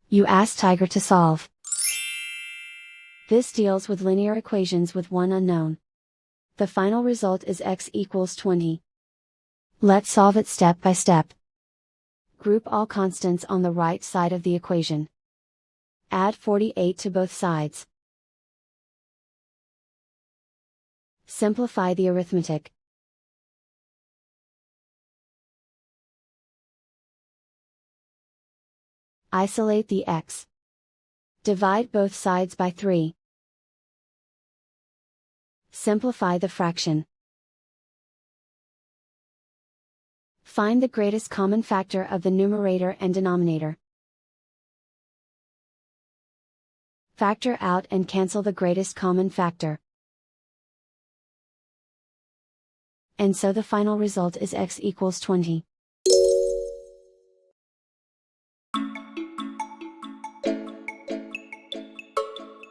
You ask Tiger to solve. This deals with linear equations with one unknown. The final result is x equals 20. Let's solve it step by step. Group all constants on the right side of the equation. Add 48 to both sides. Simplify the arithmetic. Isolate the x. Divide both sides by 3. Simplify the fraction. Find the greatest common factor of the numerator and denominator. Factor out and cancel the greatest common factor. And so the final result is x equals 20.